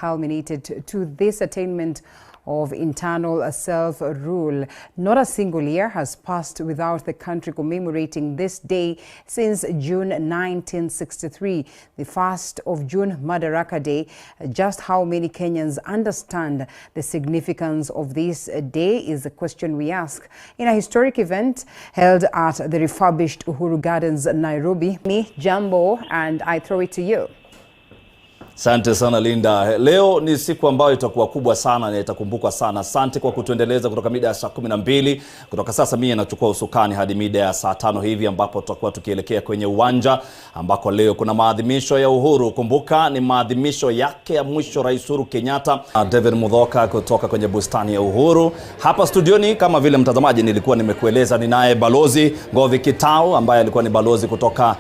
culminated to this attainment of internal self-rule. Not a single year has passed without the country commemorating this day since June 1963, the 1st of June, Madaraka Day. Just how many Kenyans understand the significance of this day is the question we ask in a historic event held at the refurbished Uhuru Gardens, Nairobi. Me, Jambo, and I throw it to you. Asante sana Linda. Leo ni siku ambayo itakuwa kubwa sana na itakumbukwa sana. Asante kwa kutuendeleza kutoka mida ya saa 12. Kutoka sasa mimi nachukua usukani hadi mida ya saa 5 hivi ambapo tutakuwa tukielekea kwenye uwanja ambako leo kuna maadhimisho ya uhuru. Kumbuka ni maadhimisho yake ya mwisho Rais Uhuru Kenyatta. David Mudhoka kutoka kwenye bustani ya Uhuru. Hapa studioni kama vile mtazamaji nilikuwa nimekueleza ni naye Balozi Ngovi Kitau ambaye alikuwa ni balozi kutoka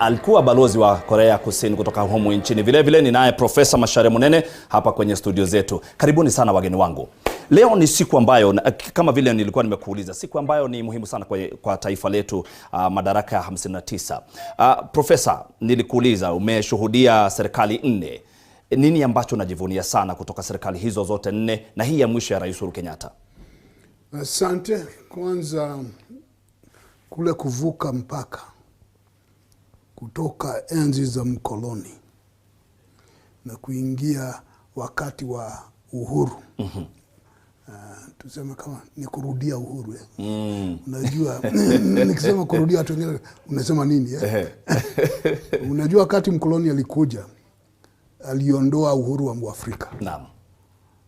alikuwa balozi wa Korea Kusini kutoka humu nchini. Vile ni naye Profesa Macharia Mumene hapa kwenye studio zetu. Karibuni sana wageni wangu. Leo ni siku ambayo kama vile nilikuwa nimekuuliza, siku ambayo ni muhimu sana kwa taifa letu, madaraka ya 59. Profesa, nilikuuliza umeshuhudia serikali 4. Nini ambacho unajivunia sana kutoka serikali hizo zote 4 na hii ya mwisho ya Rais Uhuru Kenyatta? Asante. Kwanza kule kuvuka mpaka kutoka enzi za mkoloni na kuingia wakati wa uhuru. Tuseme kama ni kurudia uhuru. Unajua nikisema kurudia watu wengine unasema nini? Unajua wakati mkoloni alikuja aliondoa uhuru wa Mwafrika. Naam.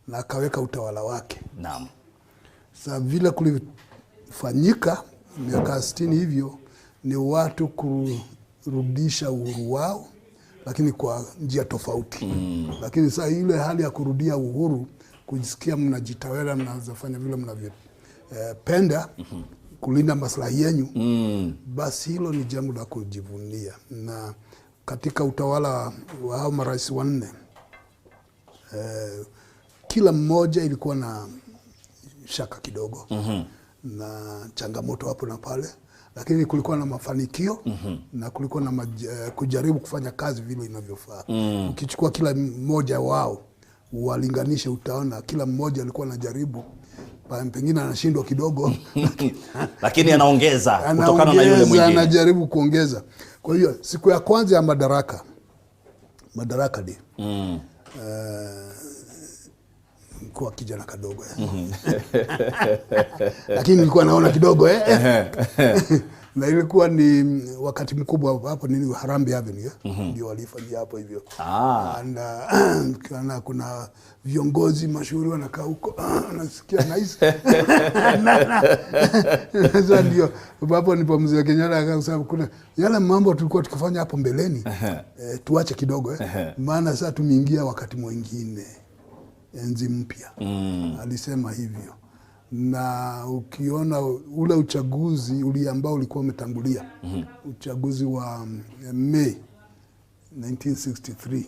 Na akaweka utawala wake. Naam. Sasa vile kulifanyika miaka 60 hivyo ni watu kurudisha uhuru wao lakini kwa njia tofauti. Lakini sasa ile hali ya kurudia uhuru, kujisikia mnajitawala, mnazofanya vile mnavyopenda, kulinda maslahi yenu, basi hilo ni jambo la kujivunia. Na katika utawala wa hao marais 4, kila mmoja ilikuwa na shaka kidogo na changamoto hapo na pale, lakini kulikuwa na mafanikio na kulikuwa na kujaribu kufanya kazi vile inavyofaa. Ukichukua kila mmoja wao walinganisha, utaona kila mmoja alikuwa anajaribu, pengine anashindwa kidogo lakini anaongeza kutokana na yule mwingine, anajaribu kuongeza. Kwa hiyo siku ya kwanza ya Madaraka Day, kwa kijana kadogo lakini nilikuwa naona kidogo na ilikuwa ni wakati mkubwa hapo nini Harambee Avenue ndio walifanyia hapo hivyo. Na kuna viongozi mashuhuri wanakaa huko, nasikia nice. Sasa ndio hapo nipo mzee Kenyatta akasema kuna yale mambo tulikuwa tukifanya hapo mbeleni tuache kidogo maana sasa tumeingia wakati mwingine, enzi mpya. Alisema hivyo. Na ukiona ule uchaguzi ambao ulikuwa umetangulia, uchaguzi wa May 1963,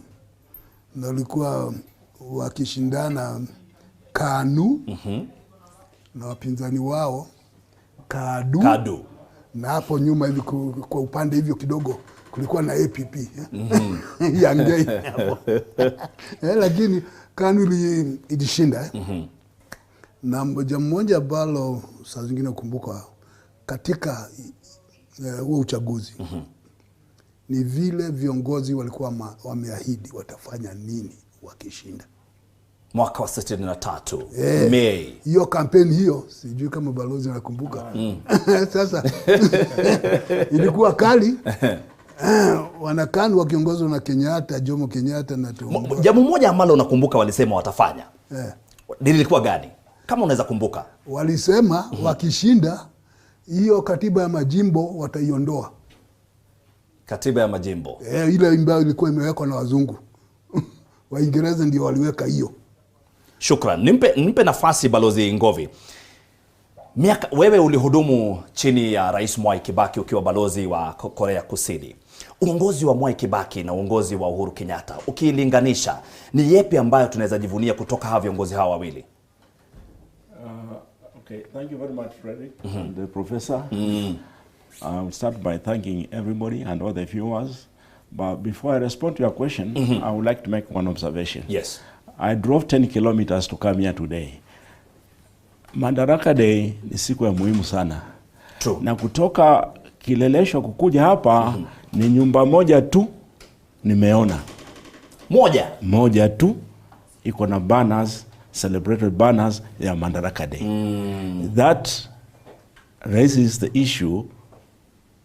na ulikuwa wakishindana KANU na wapinzani wao KADU. Na hapo nyuma hivi kwa upande hivyo kidogo kulikuwa na APP Yangei lakini KANU ilishinda. Na mmoja ambalo saa zingine ukumbuka katika huo uchaguzi ni vile viongozi walikuwa wameahidi watafanya nini wakishinda. Mwaka wa 63 Mei. Hiyo kampeni hiyo sijui kama balozi anakumbuka. Sasa ilikuwa kali. Wanakanu wakiongozwa na Kenyatta, Jomo Kenyatta na jambo moja ambalo unakumbuka walisema watafanya. Lilikuwa gani? Kama unaweza kumbuka. Walisema wakishinda hiyo katiba ya majimbo wataiondoa. Katiba ya majimbo. Ile ambayo ilikuwa imewekwa na wazungu. Waingereza ndio waliweka hiyo. Shukran. Nimpe nafasi Balozi Ngovi. Wewe ulihudumu chini ya Rais Mwai Kibaki ukiwa balozi wa Korea Kusini. Uongozi wa Mwai Kibaki na uongozi wa Uhuru Kenyatta, ukilinganisha, ni yepi ambayo tunaweza jivunia kutoka hawa viongozi hawa wawili? Okay, thank you very much, Frederick and the professor. I'll start by thanking everybody and all the viewers But before I respond to your question, I would like to make one observation. Yes. I drove 10 kilometers to come here today. Madaraka Day ni siku ya muhimu sana. True. Na kutoka Kileleshwa kukuja hapa ni nyumba moja tu nimeona. Moja tu iko na banners, celebrated banners ya Madaraka Day. That raises the issue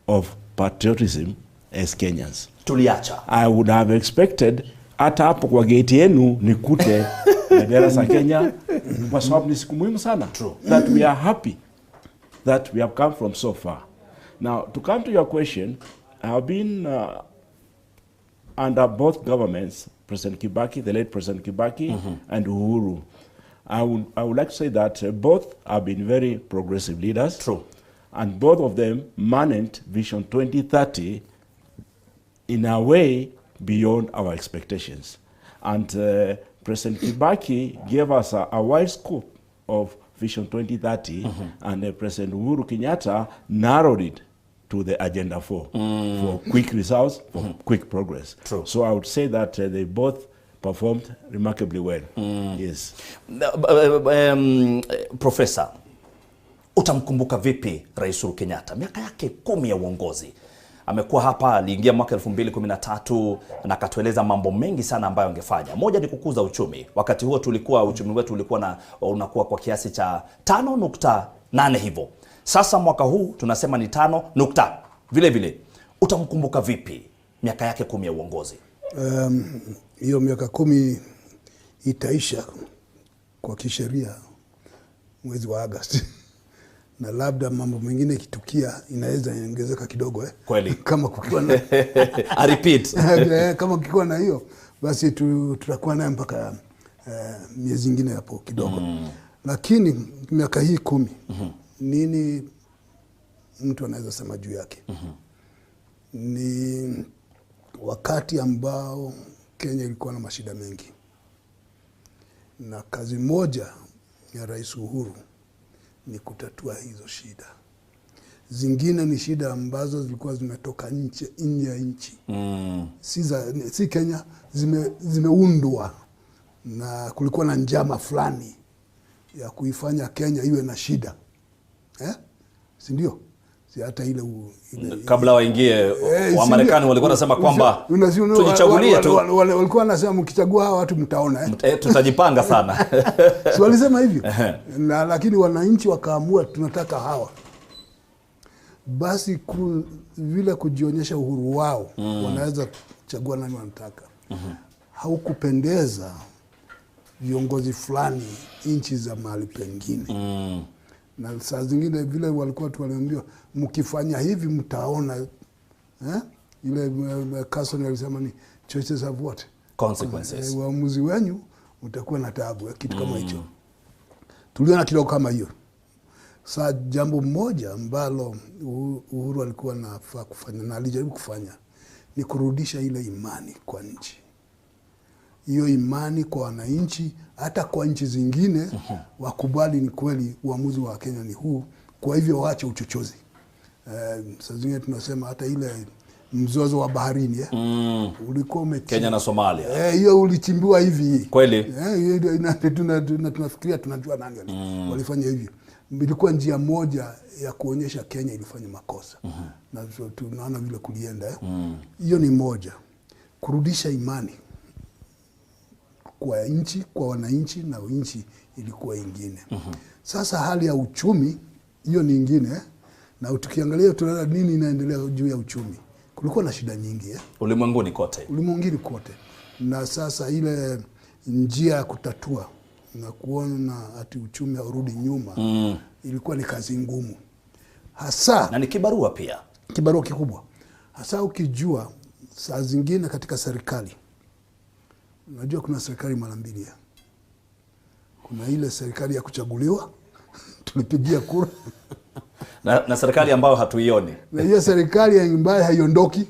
of patriotism as Kenyans. Tuliacha. I would have expected hata hapo kwa gate yenu nikute bendera za Kenya kwa sababu ni siku muhimu sana. True. That we are happy that we have come from so far. Now, to come to your question, I have been under both governments, President Kibaki, the late President Kibaki, and Uhuru. I would like to say that both have been very progressive leaders. True. And both of them managed Vision 2030 in a way beyond our expectations. And President Kibaki gave us a wide scope of Vision 2030, and President Uhuru Kenyatta narrowed it to the Agenda 4 for quick results, for quick progress. True. So I would say that they both performed remarkably well. Yes. Professor, utamkumbuka vipi Rais Uhuru Kenyatta? Miaka yake 10 ya uongozi. Amekuwa hapa, aliingia mwaka 2013 na akatueleza mambo mengi sana ambayo angefanya. Moja ni kukuza uchumi. Wakati huo uchumi wetu ulikuwa unakuwa kwa kiasi cha 5.8 hivyo. Sasa mwaka huu tunasema ni 5 vile vile. Utamkumbuka vipi miaka yake 10 ya uongozi? Hiyo miaka 10 itaisha kwa kisheria mwezi wa Agosti. Na labda mambo mengine kitukia inaweza iongezeka kidogo Kweli. Kama kukiwa na I repeat. Kama kukiwa na hiyo basi tutakuwa naye mpaka miezi mingine hapo kidogo. Lakini miaka hii 10 nini mtu anaweza sema juu yake? Ni wakati ambao Kenya ilikuwa na mashida mengi. Na kazi moja ya Rais Uhuru ni kutatua hizo shida. Zingine ni shida ambazo zilikuwa zimetoka nje ya nchi. Si Kenya, zimeundwa na kulikuwa na njama fulani ya kuifanya Kenya iwe na shida. Si ndio? Si hata ile kabla waingie wa Marekani walikuwa wanasema kwamba tujichagulie tu. Walikuwa wanasema mkichagua hawa watu mtaona tutajipanga sana. Si walisema hivyo. Na lakini wananchi wakaamua tunataka hawa. Basi vile kujionyesha uhuru wao, wanaweza chagua nani wanataka. Haukupendeza viongozi fulani nchi za mahali pengine. Na saa zingine vile walikuwa tu waliambiwa mkifanya hivi mtaona ile Carson alisema ni choices have what? Consequences. Uamuzi wenu utakuwa na taabu, kitu kama hicho. Tuliona kidogo kama hiyo. Saa jambo moja ambalo Uhuru alikuwa anafaa kufanya na alijaribu kufanya ni kurudisha ile imani kwa nchi. Hiyo imani kwa wananchi, hata kwa nchi zingine wakubali ni kweli uamuzi wa Kenya ni huu, kwa hivyo waache uchochozi. Saa zingine tunasema hata ile mzozo wa baharini ulikuwa Kenya na Somalia. Hiyo ulichimbiwa hivi. Kweli. Tunafikiria tunajua nani walifanya hivyo. Ilikuwa njia moja ya kuonyesha Kenya ilifanya makosa. Na tunaona vile kulienda. Hiyo ni moja. Kurudisha imani kwa nchi, kwa wananchi, na nchi ilikuwa ingine. Sasa hali ya uchumi hiyo ni ingine, na tukiangalia tunaona nini inaendelea juu ya uchumi. Kulikuwa na shida nyingi ulimwenguni kote. Na sasa ile njia ya kutatua na kuona ati uchumi haurudi nyuma ilikuwa ni kazi ngumu. Hasa na ni kibarua pia. Kibarua kikubwa. Hasa ukijua saa zingine katika serikali. Unajua kuna serikali mara mbili. Kuna ile serikali ya kuchaguliwa, tulipigia kura. na serikali ambayo hatuioni. Na hiyo serikali ambayo haiondoki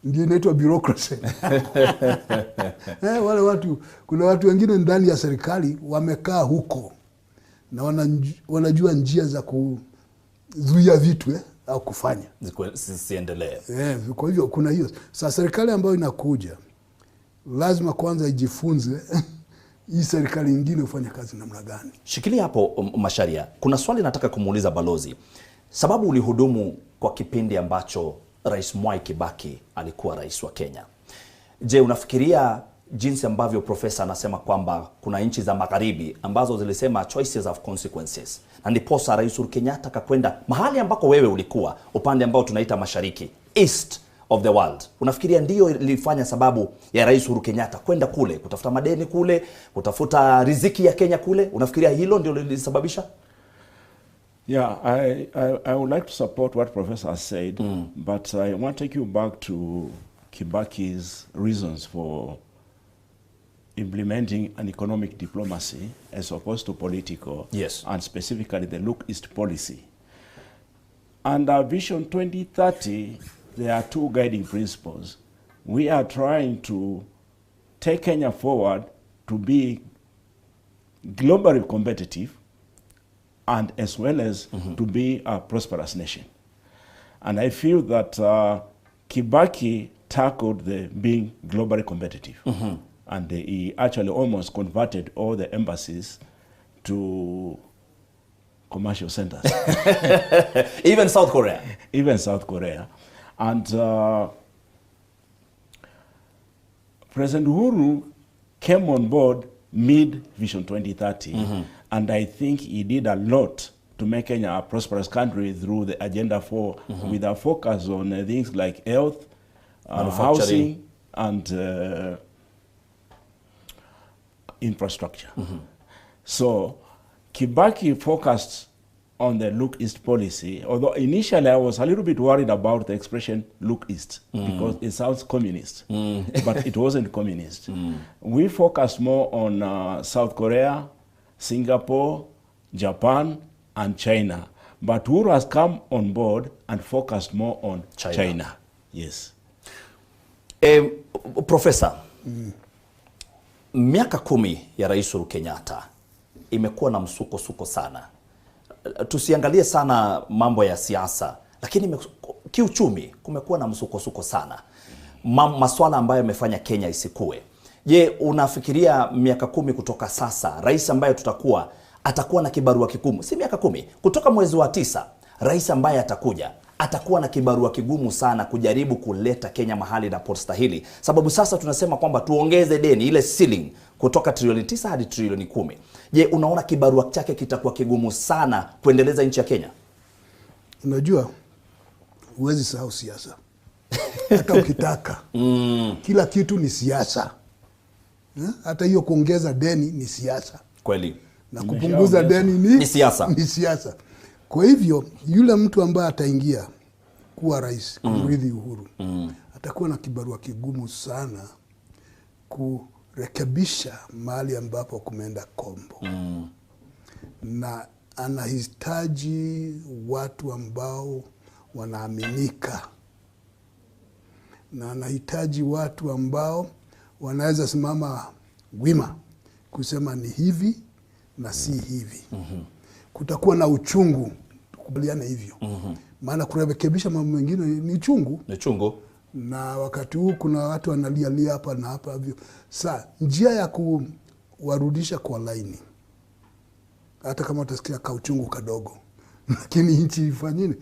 ndio inaitwa bureaucracy. Wale watu, kuna watu wengine ndani ya serikali wamekaa huko na wanajua njia za kuzuia vitu au kufanya siendelee. Kwa hivyo kuna hiyo. Sasa serikali ambayo inakuja lazima kwanza ijifunze hii serikali nyingine ufanya kazi namna gani. Shikilia hapo Macharia. Kuna swali nataka kumuuliza balozi. Sababu ulihudumu kwa kipindi ambacho Rais Mwai Kibaki alikuwa rais wa Kenya. Je, unafikiria jinsi ambavyo profesa anasema kwamba kuna nchi za magharibi ambazo zilisema choices of consequences, na ndiposa Rais Uhuru Kenyatta akakwenda mahali ambako wewe ulikuwa, upande ambao tunaita mashariki, east of the world. Unafikiria ndio ilifanya sababu ya Rais Uhuru Kenyatta kwenda kule kutafuta madeni kule, kutafuta riziki ya Kenya kule? Unafikiria hilo ndio lilisababisha? Yeah, I would like to support what Professor has said, but I want to take you back to Kibaki's reasons for implementing an economic diplomacy as opposed to political, yes, and specifically the Look East policy. Under Vision 2030, there are two guiding principles. We are trying to take Kenya forward to be globally competitive and as well as to be a prosperous nation. And I feel that Kibaki tackled the being globally competitive. And he actually almost converted all the embassies to commercial centers. Even South Korea. Even South Korea. And President Uhuru came on board mid-Vision 2030. And I think he did a lot to make Kenya a prosperous country through the Agenda 4, with a focus on things like health, housing, and infrastructure. So Kibaki focused on the Look East policy, although initially I was a little bit worried about the expression Look East, because it sounds communist, but it wasn't communist. We focused more on South Korea, Singapore, Japan, and China. But Uhuru has come on board and focused more on China. Yes. Professor, miaka 10 ya Rais Uhuru Kenyatta imekuwa na msuko sana. Tusiangalie sana mambo ya siasa, lakini kiuchumi kumekuwa na msuko sana. Masuala ambayo yamefanya Kenya isikue. Je, unafikiria miaka 10 kutoka sasa, rais ambaye atakuwa na kibarua kigumu? Si miaka 10, kutoka mwezi wa 9, rais ambaye atakuwa na kibarua kigumu sana kujaribu kuleta Kenya mahali inapostahili. Sababu sasa tunasema kwamba tuongeze deni, ile ceiling, kutoka trilioni 9 hadi trilioni 10. Je, unaona kibarua chake kitakuwa kigumu sana kuendeleza nchi ya Kenya? Unajua, huwezi sahau siasa. Hata ukitaka. Kila kitu ni siasa. Hata hiyo kuongeza deni ni siasa. Kweli. Na kupunguza deni ni siasa. Ni siasa. Kwa hivyo yule mtu ambaye ataingia kuwa rais, kumrithi Uhuru, atakuwa na kibarua kigumu sana kurekebisha mahali ambapo kumeenda kombo. Na anahitaji watu ambao wanaaminika. Na anahitaji watu ambao wanaweza simama wima kusema ni hivi na si hivi. Kutakuwa na uchungu tukubaliane hivyo. Maana kurekebisha mambo mengine ni chungu. Ni chungu. Na wakati huu kuna watu wanalialia hapa na hapa hivyo. Sasa njia ya kuwarudisha kwa laini, hata kama utasikia kauchungu kadogo, lakini nchi ifanyeni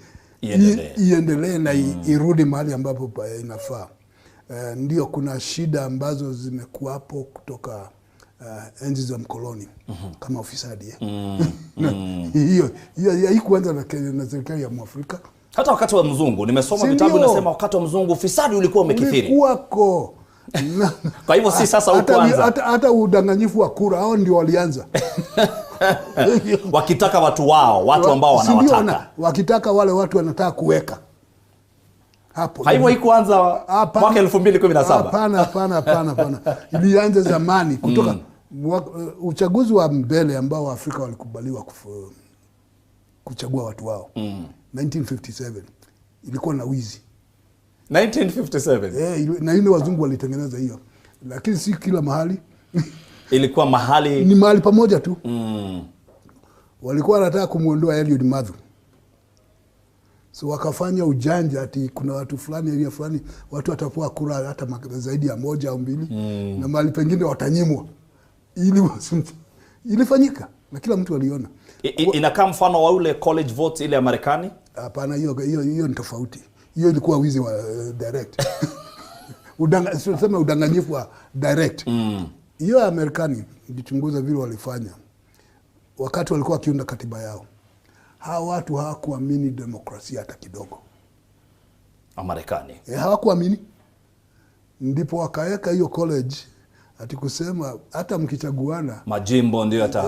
iendelee na irudi mahali ambapo inafaa. Ndio kuna shida ambazo zimekuwapo kutoka enzi za mkoloni, kama ufisadi. Hiyo haikuanza na serikali ya Mwafrika. Hata wakati wa mzungu, nimesoma vitabu inasema wakati wa mzungu ufisadi ulikuwa umekithiri. Ulikuwako. Kwa hivyo si sasa hukuanza. Hata udanganyifu wa kura, hao ndio walianza. Wakitaka watu wao, watu ambao wanawataka. Wakitaka wale watu wanataka kuweka. Hapo. Haipo ikuanza mwaka 2017. Hapana. Ilianza zamani kutoka uchaguzi wa mbele ambao Afrika walikubaliwa kuchagua watu wao. 1957 ilikuwa na wizi. 1957. Na yule wazungu walitengeneza hiyo. Lakini si kila mahali. Ilikuwa mahali, ni mahali pamoja tu. Walikuwa wanataka kumuondoa Eliud Mathu. So wakafanya ujanja ati kuna watu fulani area fulani watu watapewa kura hata zaidi ya 1 au 2 na mahali pengine watanyimwa. Ilifanyika na kila mtu aliona. Inakaa mfano wa ule college vote ile ya Marekani? Hapana, hiyo ni tofauti. Hiyo ilikuwa wizi wa direct. Sema udanganyifu wa direct. Hiyo ya Marekani nilichunguza vile walifanya. Wakati walikuwa kiunda katiba yao, hawa watu hawakuamini demokrasia hata kidogo. Marekani. Hawakuamini. Ndipo wakaweka hiyo college ati kusema hata mkichaguana majimbo ndio hata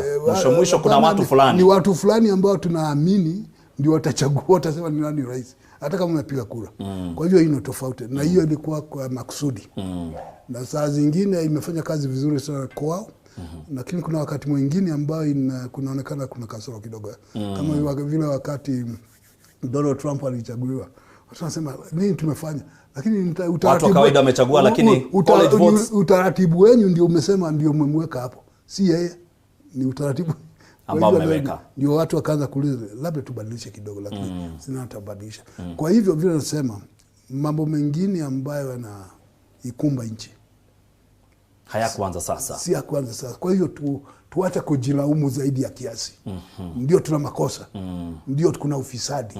mwisho kuna watu fulani. Ni watu fulani ambao tunaamini ndio watachagua, watasema ni nani rais hata kama umepiga kura. Kwa hivyo hiyo tofauti na hiyo ilikuwa kwa makusudi. Na saa zingine imefanya kazi vizuri sana kwao. Lakini kuna wakati mwingine ambao kunaonekana kuna kasoro kidogo. Kama vile wakati Donald Trump alichaguliwa. Watu wanasema nini tumefanya? Lakini watu kawaida wamechagua lakini utaratibu wenu ndio umesema ndio mmemweka hapo. Si yeye, ni utaratibu ambao mmeweka. Ndio watu wakaanza kuuliza labda tubadilishe kidogo, lakini sina tabadilisha. Kwa hivyo vile nasema mambo mengine ambayo yanaikumba nchi hayakuanza sasa. Si hakuanza sasa. Kwa hivyo tuacha kujilaumu zaidi ya kiasi. Ndio tuna makosa. Ndio kuna ufisadi.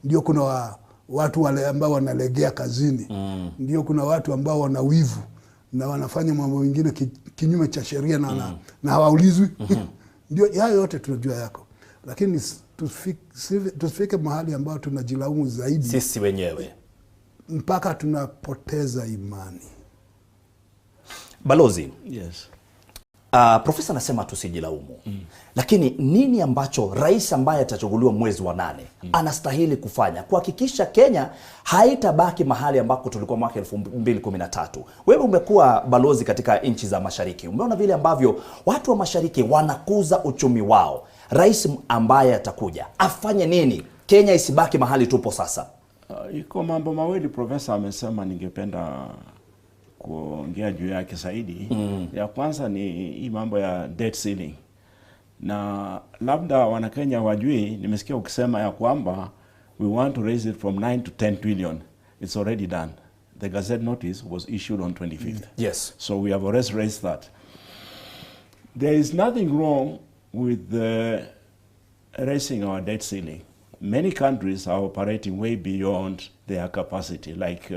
Ndio kuna watu wale ambao wanalegea kazini. Ndio kuna watu ambao wana wivu na wanafanya mambo mengine kinyume cha sheria na hawaulizwi. Ndio hayo yote tunajua yako. Lakini tusifike mahali ambao tunajilaumu zaidi sisi wenyewe mpaka tunapoteza imani. Balozi. Yes. Profesa anasema tusijilaumu. Lakini nini ambacho rais ambaye atachaguliwa mwezi wa 8 anastahili kufanya kuhakikisha Kenya haitabaki mahali ambako tulikuwa mwaka 2013? Wewe umekuwa balozi katika nchi za mashariki. Umeona vile ambavyo watu wa mashariki wanakuza uchumi wao. Rais ambaye atakuja afanye nini Kenya isibaki mahali tupo sasa? Iko mambo mawili profesa amesema ningependa kuongea juu yake zaidi. Ya kwanza ni hii mambo ya debt ceiling. Na labda Wanakenya wajui, nimesikia ukisema ya kwamba we want to raise it from 9 to 10 trillion. It's already done. The Gazette notice was issued on 25th. Yes. So we have already raised that. There is nothing wrong with raising our debt ceiling. Many countries are operating way beyond their capacity. Like,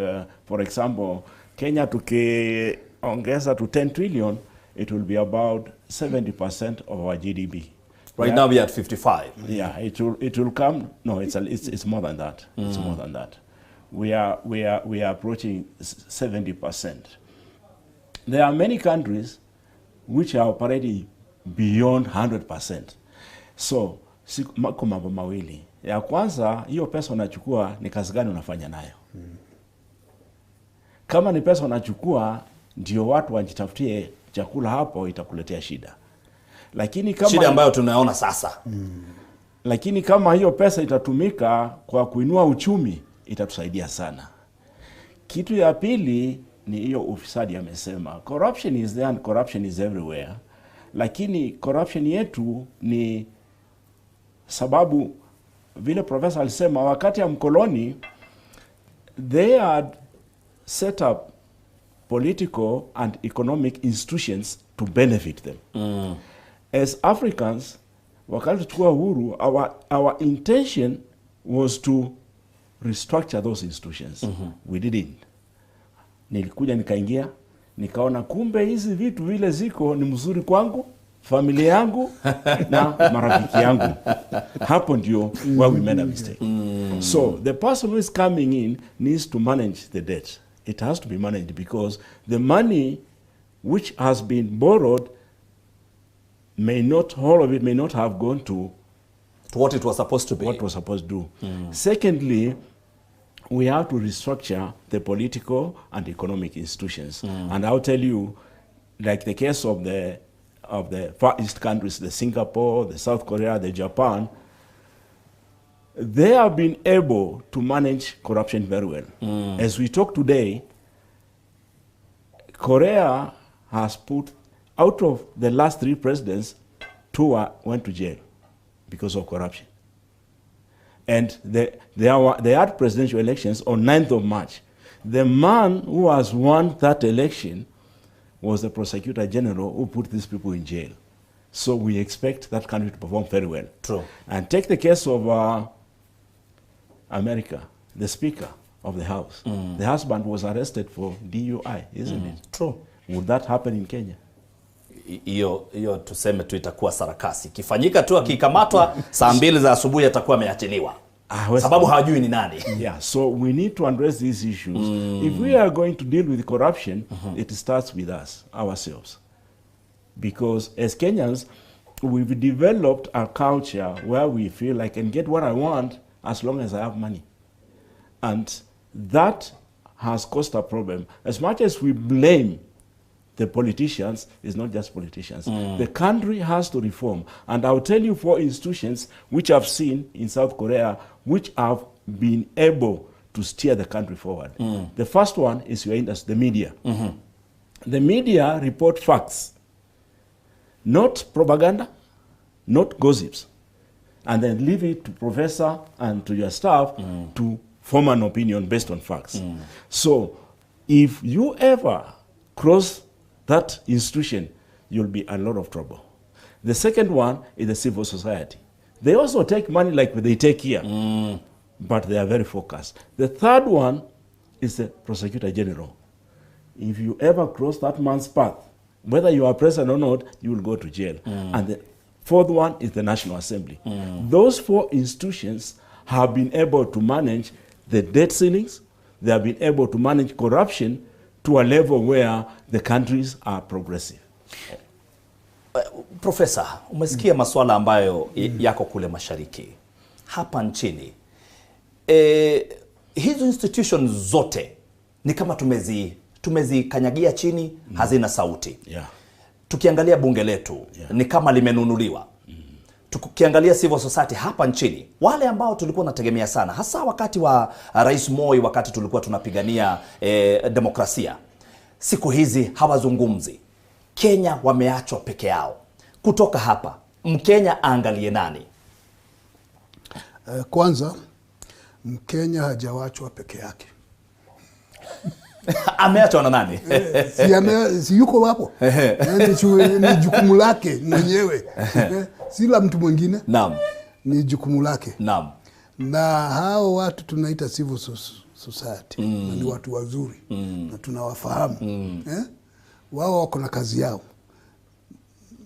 for example, Kenya tukiongeza to 10 trillion, it will be about 70% of our GDP. Right now we are at 55. Yeah, it will come. No, it's more than that. It's more than that. We are approaching 70%. There are many countries which are operating beyond 100%. So, mako mambo mawili. Ya kwanza, hiyo pesa unachukua ni kazi gani unafanya nayo? Kama ni pesa unachukua ndio watu wajitafutie chakula, hapo itakuletea shida. Lakini kama shida ambayo tunaona sasa. Lakini kama hiyo pesa itatumika kwa kuinua uchumi, itatusaidia sana. Kitu ya pili ni hiyo ufisadi amesema. Corruption is there and corruption is everywhere. Lakini corruption yetu ni sababu vile profesa alisema wakati ya mkoloni they had set up political and economic institutions to benefit them. As Africans, wakati tuchukua uhuru, our intention was to restructure those institutions. We didn't. Nilikuja nikaingia, nikaona kumbe hizi vitu vile ziko ni mzuri kwangu, familia yangu na marafiki yangu. Hapo ndio where we made a mistake. So the person who is coming in needs to manage the debt. It has to be managed because the money which has been borrowed may not, all of it may not have gone to what it was supposed to be. What was supposed to do. Secondly, we have to restructure the political and economic institutions. And I'll tell you, like the case of the Far East countries, the Singapore, the South Korea, the Japan, they have been able to manage corruption very well. As we talk today, Korea has put, out of the last 3 presidents, 2 went to jail because of corruption. And they had presidential elections on 9th of March. The man who has won that election was the prosecutor general who put these people in jail. So we expect that country to perform very well. True. And take the case of America, the Speaker of the House. The husband was arrested for DUI, isn't it? True. Would that happen in Kenya? Hiyo tuseme tu itakuwa sarakasi. Kifanyika tu akikamatwa saa 2 za asubuhi atakuwa ameachiliwa. Sababu hawajui ni nani. Yeah, so we need to address these issues. If we are going to deal with corruption, it starts with us, ourselves. Because as Kenyans, we've developed a culture where we feel I can get what I want as long as I have money. And that has caused a problem. As much as we blame the politicians, it's not just politicians. The country has to reform. And I'll tell you 4 institutions which I've seen in South Korea which have been able to steer the country forward. The first one is your industry, the media. The media report facts, not propaganda, not gossips. And then leave it to professor and to your staff to form an opinion based on facts. So if you ever cross that institution, you'll be in a lot of trouble. The second one is the civil society. They also take money like they take here, but they are very focused. The third one is the prosecutor general. If you ever cross that man's path, whether you are president or not, you will go to jail. And the fourth one is the National Assembly. Those 4 institutions have been able to manage the debt ceilings. They have been able to manage corruption to a level where the countries are progressive. Profesa, umesikia masuala ambayo yako kule mashariki. Hapa nchini, hizo institutions zote ni kama tumezikanyagia chini, hazina sauti. Tukiangalia bunge letu, ni kama limenunuliwa. Tukiangalia civil society hapa nchini, wale ambao tulikuwa nategemea sana, hasa wakati wa Rais Moi, wakati tulikuwa tunapigania demokrasia, siku hizi hawazungumzi. Kenya wameachwa peke yao. Kutoka hapa, Mkenya aangalie nani? Kwanza, Mkenya hajawachwa peke yake. Ameachwa na nani? Si yuko hapo. Ni jukumu lake mwenyewe. Si la mtu mwingine. Naam. Ni jukumu lake. Naam. Na hao watu tunaita civil society. Na ni watu wazuri. Na tunawafahamu. Wao wako na kazi yao.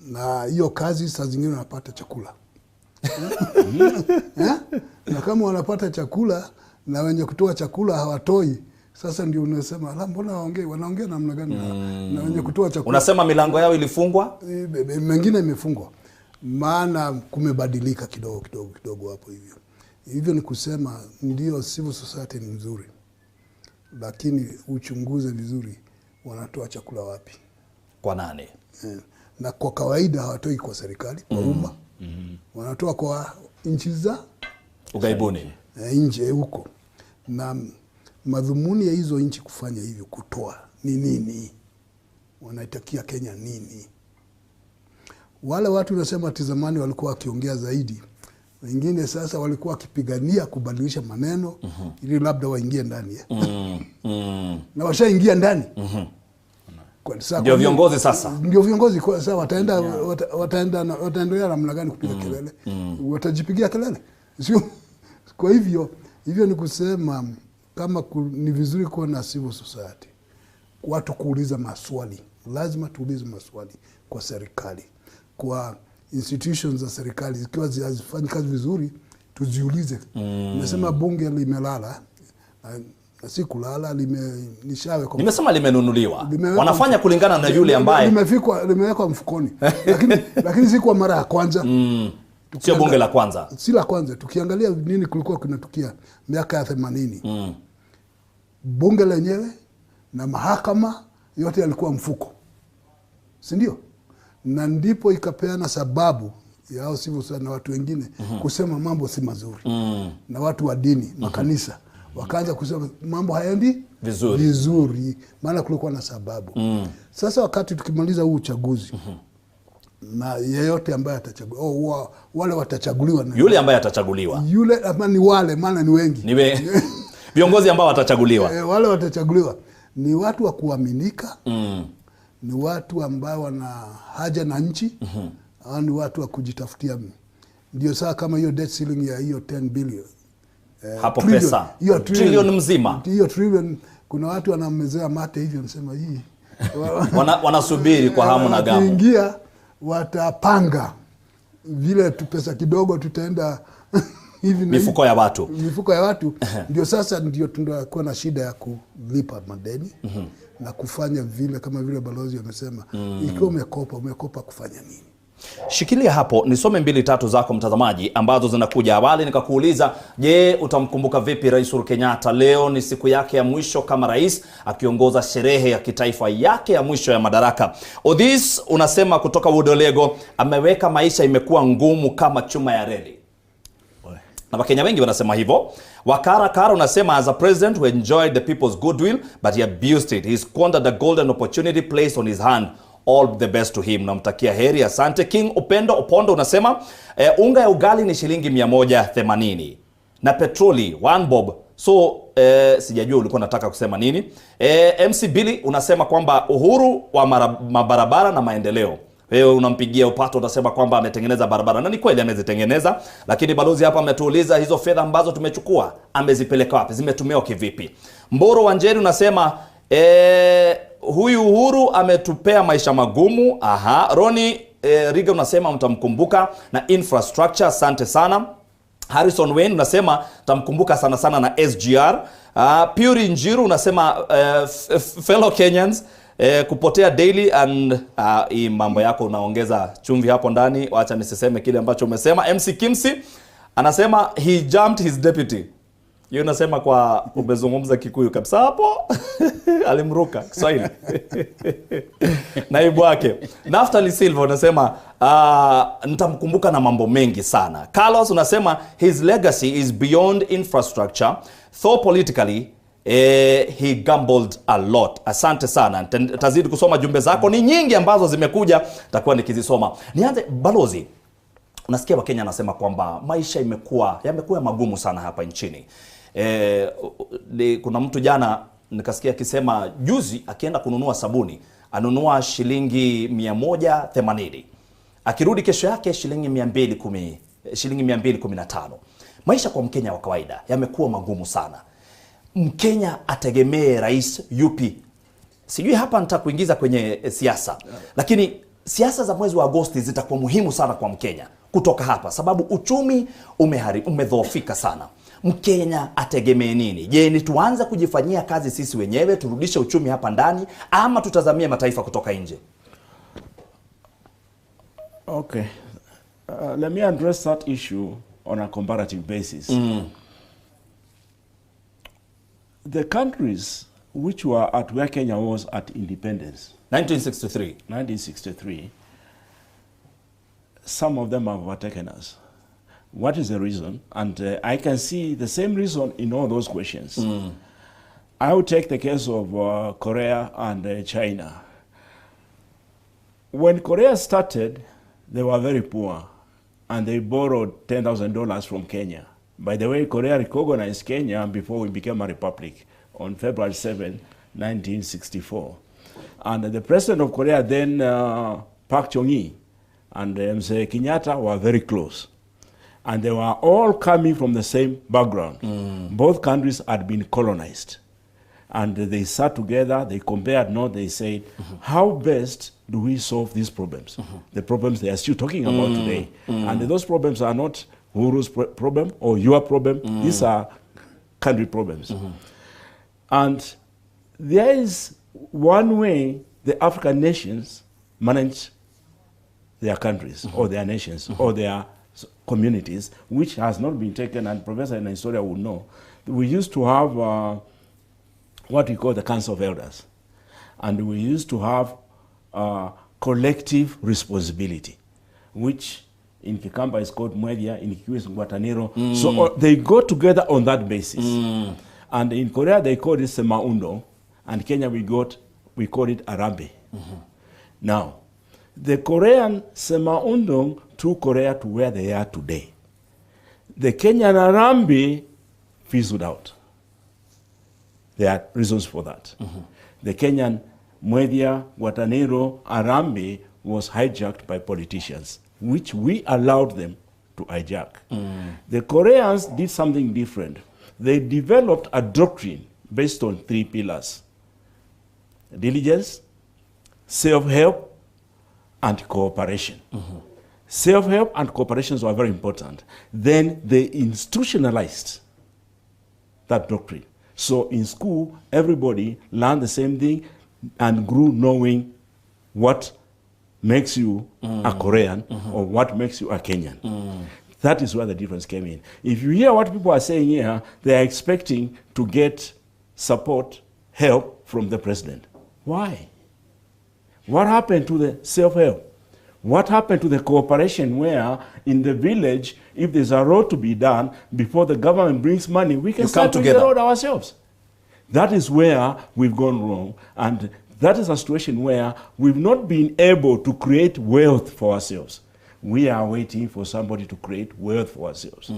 Na hiyo kazi saa zingine wanapata chakula. Na kama wanapata chakula na wenye kutoa chakula hawatoi, sasa ndio unasema la, mbona wanaongea namna gani na wenye kutoa chakula? Unasema milango yao ilifungwa? Mengine imefungwa. Maana kumebadilika kidogo hapo hivyo. Hivyo ni kusema ndio civil society ni mzuri. Lakini uchunguze vizuri wanatoa chakula wapi? Kwa nani? Na kwa kawaida hawatoi kwa serikali, kwa umma. Wanatoa kwa nchi za ughaibuni. Nje huko. Na madhumuni ya hizo nchi kufanya hivyo, kutoa ni nini? Wanaitakia Kenya nini? Wale watu nasema tizamani walikuwa wakiongea zaidi. Wengine sasa walikuwa wakipigania kubadilisha maneno ili labda waingie ndani. Na washaingia ndani. Ndio viongozi sasa. Ndio viongozi kwa sasa wataendelea namna gani kupiga kelele? Watajipigia kelele. Sio? Kwa hivyo ni kusema kama ni vizuri kuwa na civil society. Watu kuuliza maswali. Lazima tuulize maswali kwa serikali. Kwa institutions za serikali zikiwa hazifanyi kazi vizuri, tuziulize. Nimesema bunge limelala. Na si kulala, nimesema limenunuliwa. Wanafanya kulingana na yule ambaye limewekwa mfukoni. Lakini si kwa mara ya kwanza. Sio bunge la kwanza. Si la kwanza. Tukiangalia nini kulikuwa kunatukia miaka ya 80. Bunge lenyewe na mahakama yote yalikuwa mfuko. Si ndio? Na ndipo ikapeana sababu ya hao civil society na watu wengine kusema mambo si mazuri. Na watu wa dini, makanisa wakaanza kusema mambo hayaendi vizuri. Maana kulikuwa na sababu. Sasa wakati tukimaliza huu uchaguzi, na yeyote ambaye atachaguliwa, wale watachaguliwa na yule ambaye atachaguliwa, yule ama ni wale, maana ni wengi viongozi ambao watachaguliwa, wale watachaguliwa ni watu wa kuaminika, ni watu ambao wana haja na nchi, au ni watu wa kujitafutia. Ndio saa kama hiyo debt ceiling ya hiyo 10 billion hapo trillion, pesa hiyo trillion mzima, hiyo trillion, kuna watu wanamezea mate hivyo, nasema hii wanasubiri kwa hamu na gamu, wakiingia watapanga vile pesa kidogo tutaenda hivi mifuko ya watu, ndio sasa ndio tunakuwa na shida ya kulipa madeni na kufanya vile kama vile balozi amesema, ikiwa umekopa kufanya nini? Shikilia hapo nisome 2-3 zako mtazamaji ambazo zinakuja. Awali nikakuuliza, je, utamkumbuka vipi Rais Uhuru Kenyatta? Leo ni siku yake ya mwisho kama rais, akiongoza sherehe ya kitaifa yake ya mwisho ya madaraka. Odhis unasema kutoka Wodolego, ameweka maisha imekuwa ngumu kama chuma ya reli. Na Wakenya wengi wanasema hivyo. Wakara Kara unasema, as a president who enjoyed the people's goodwill but he abused it. He squandered a golden opportunity placed on his hand. All the best to him. Namtakia heri, asante. King Upendo Opondo unasema unga ya ugali ni shilingi 180 na petroli 1 bob. So sijajua ulikuwa nataka kusema nini. MC Billy unasema kwamba uhuru wa mabarabara na maendeleo. Wewe unampigia upato, utasema kwamba ametengeneza barabara, na ni kweli amezitengeneza, lakini balozi hapa ametuuliza hizo fedha ambazo tumechukua amezipeleka wapi, zimetumiwa kivipi? Mboro Wanjeri unasema huyu Uhuru ametupea maisha magumu. Roni Riga unasema mtamkumbuka na infrastructure, asante sana. Harrison Wayne unasema tamkumbuka sana sana na SGR. Puri Njiru unasema fellow Kenyans, kupotea daily and hii mambo yako unaongeza chumvi hapo ndani, acha nisiseme kile ambacho umesema. MC Kimsi anasema he jumped his deputy. Yeye unasema kwa umezungumza Kikuyu kabisa hapo. Alimruka Kiswahili. Naibu wake. Naftali Silva unasema nitamkumbuka na mambo mengi sana. Carlos unasema his legacy is beyond infrastructure. Though politically he gambled a lot. Asante sana. Tazidi kusoma jumbe zako, ni nyingi ambazo zimekuja, takuwa nikizisoma. Nianze balozi. Unasikia Wakenya anasema kwamba maisha yamekuwa magumu sana hapa nchini. Kuna mtu jana nikasikia akisema juzi akienda kununua sabuni anunua shilingi 180, akirudi kesho yake shilingi 215. Maisha kwa Mkenya wa kawaida yamekuwa magumu sana. Mkenya ategemee rais yupi? Sijui hapa nitakuingiza kwenye siasa, lakini siasa za mwezi wa Agosti zitakuwa muhimu sana kwa Mkenya kutoka hapa, sababu uchumi umedhoofika sana. Mkenya ategemee nini? Je, ni tuanze kujifanyia kazi sisi wenyewe turudishe uchumi hapa ndani, ama tutazamie mataifa kutoka nje? Okay. Let me address that issue on a comparative basis. The countries which were at where Kenya was at independence, 1963, some of them have overtaken us. What is the reason? And I can see the same reason in all those questions. I would take the case of Korea and China. When Korea started, they were very poor, and they borrowed $10,000 from Kenya. By the way, Korea recognized Kenya before we became a republic on February 7, 1964. And the president of Korea then, Park Chung-hee, and KENYATTA were very close. And they were all coming from the same background. Both countries had been colonized. And they sat together, they compared notes, they said, how best do we solve these problems? The problems they are still talking about today. And those problems are not Uhuru's problem or your problem. These are country problems. And there is one way the African nations manage their countries or their nations or their communities, which has not been taken, and Professor in Historia would know. We used to have what we call the Council of Elders. And we used to have collective responsibility, which in Kikamba is called Mwedia, in Kikuyu is Ngwataniro. So they go together on that basis. And in Korea they call it Semaundo, and Kenya we call it Arambe. Now, The Korean Sema Undong took Korea to where they are today. The Kenyan Harambee fizzled out. There are reasons for that. The Kenyan Mwedia, Guatanero, Harambee was hijacked by politicians, which we allowed them to hijack. The Koreans did something different. They developed a doctrine based on 3 pillars: diligence, self-help, and cooperation. Self-help and cooperation were very important. Then they institutionalized that doctrine. So in school, everybody learned the same thing and grew knowing what makes you a Korean or what makes you a Kenyan. That is where the difference came in. If you hear what people are saying here, they are expecting to get support, help from the president. Why? What happened to the self-help? What happened to the cooperation where in the village, if there's a road to be done, before the government brings money, we can start doing the road ourselves? That is where we've gone wrong. And that is a situation where we've not been able to create wealth for ourselves. We are waiting for somebody to create wealth for ourselves.